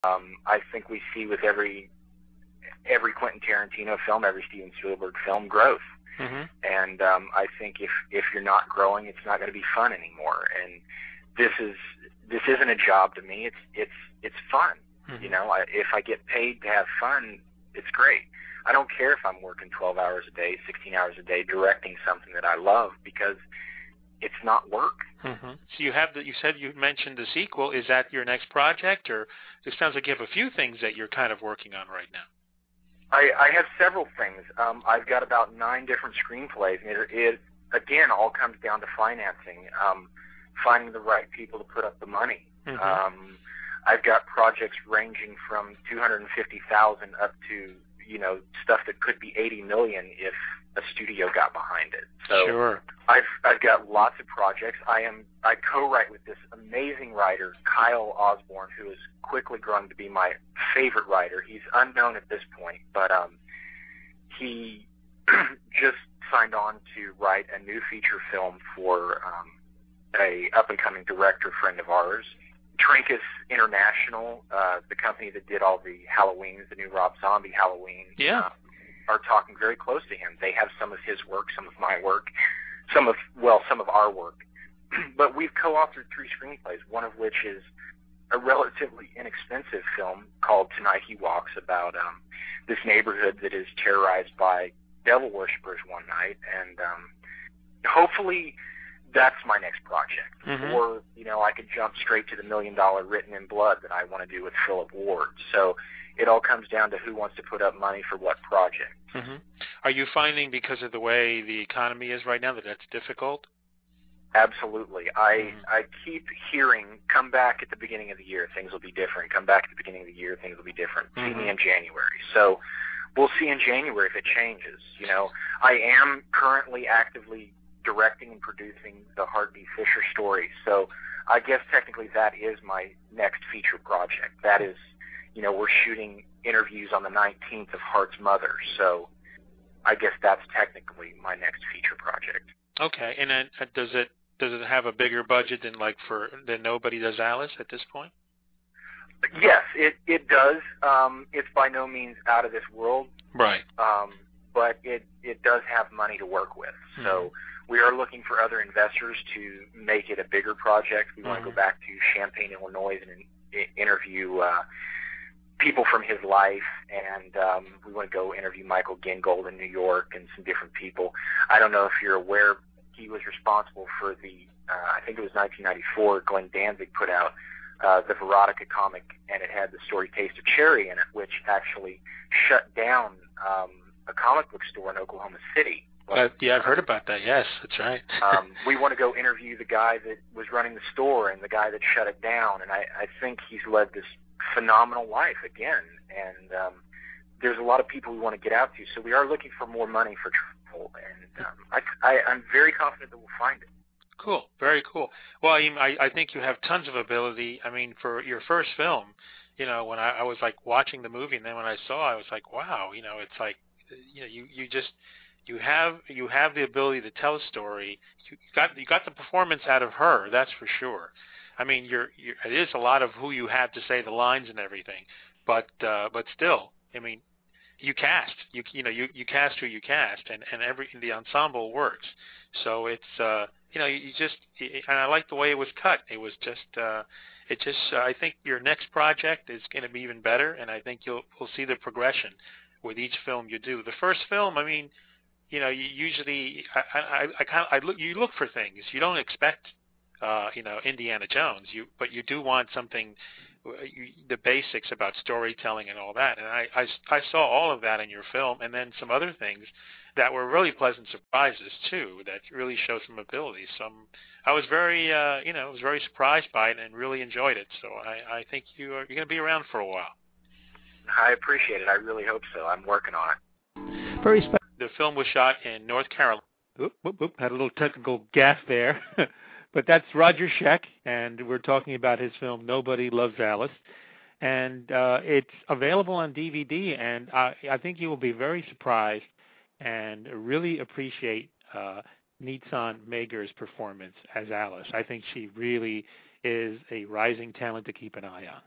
I think we see with every Quentin Tarantino film, every Steven Spielberg film, growth. Mm-hmm. And I think if you're not growing, it's not going to be fun anymore. And this isn't a job to me. It's fun. Mm-hmm. You know, if I get paid to have fun, it's great. I don't care if I'm working 12 hours a day, 16 hours a day, directing something that I love, because it's not work. Mm-hmm. So you said you mentioned the sequel. Is that your next project, or it sounds like you have a few things that you're kind of working on right now? I have several things. I've got about 9 different screenplays, and it again all comes down to financing, finding the right people to put up the money. Mm-hmm. I've got projects ranging from $250,000 up to, you know, stuff that could be $80 million if a studio got behind it. So sure. I've got lots of projects. I co-write with this amazing writer, Kyle Osborne, who has quickly grown to be my favorite writer. He's unknown at this point, but he just signed on to write a new feature film for a up-and-coming director friend of ours. Trinkus International, the company that did all the Halloweens, the new Rob Zombie Halloween, are talking very close to him. They have some of his work, some of my work, some of our work. But we've co-authored 3 screenplays, one of which is a relatively inexpensive film called Tonight He Walks, about this neighborhood that is terrorized by devil worshippers one night. And hopefully that's my next project. Mm-hmm. Or, you know, I could jump straight to the $1 million Written in Blood that I want to do with Philip Ward. So it all comes down to who wants to put up money for what project. Mm-hmm. Are you finding, because of the way the economy is right now, that that's difficult? Absolutely. I keep hearing, come back at the beginning of the year, things will be different. Come back at the beginning of the year, things will be different. Mm-hmm. See me in January. So we'll see in January if it changes. You know, I am currently actively directing and producing the Hartney Fisher story. So I guess technically that is my next feature project. That is, you know, we're shooting interviews on the 19th of Hart's mother. So I guess that's technically my next feature project. Okay. And then does it have a bigger budget than Nobody Does Alice at this point? Yes, it does. It's by no means out of this world. Right. But it does have money to work with. Mm-hmm. So we are looking for other investors to make it a bigger project. We want to go back to Champaign, Illinois, and interview people from his life, and we want to go interview Michael Gingold in New York and some different people. I don't know if you're aware, he was responsible for the, I think it was 1994, Glenn Danzig put out the Veronica comic, and it had the story Taste of Cherry in it, which actually shut down a comic book store in Oklahoma City. Yeah, I've heard about that. Yes, that's right. We want to go interview the guy that was running the store and the guy that shut it down, and I think he's led this phenomenal life again, and there's a lot of people we want to get out to, so we are looking for more money for travel, and I'm very confident that we'll find it. Cool, very cool. Well, I think you have tons of ability. I mean, for your first film, you know, when I was like watching the movie, and then when I saw, I was like, wow, you know, it's like, you know, you have the ability to tell a story. You got the performance out of her, that's for sure. I mean, it is a lot of who you have to say the lines and everything, but still, I mean, you cast. You cast who you cast, and the ensemble works. So it's you know, and I like the way it was cut. It was I think your next project is going to be even better, and I think we'll see the progression with each film you do. The first film, I mean, you know, you usually you look for things. You don't expect you know, Indiana Jones, but you do want something, the basics about storytelling and all that. And I saw all of that in your film, and then some other things that were really pleasant surprises too, that really show some ability. So I was very surprised by it and really enjoyed it. So I think you're going to be around for a while. I appreciate it. I really hope so. I'm working on it. Very special. The film was shot in North Carolina. Had a little technical gaffe there. But that's Roger Scheck, and we're talking about his film Nobody Loves Alice. And it's available on DVD, and I think you will be very surprised and really appreciate Nitzan Mager's performance as Alice. I think she really is a rising talent to keep an eye on.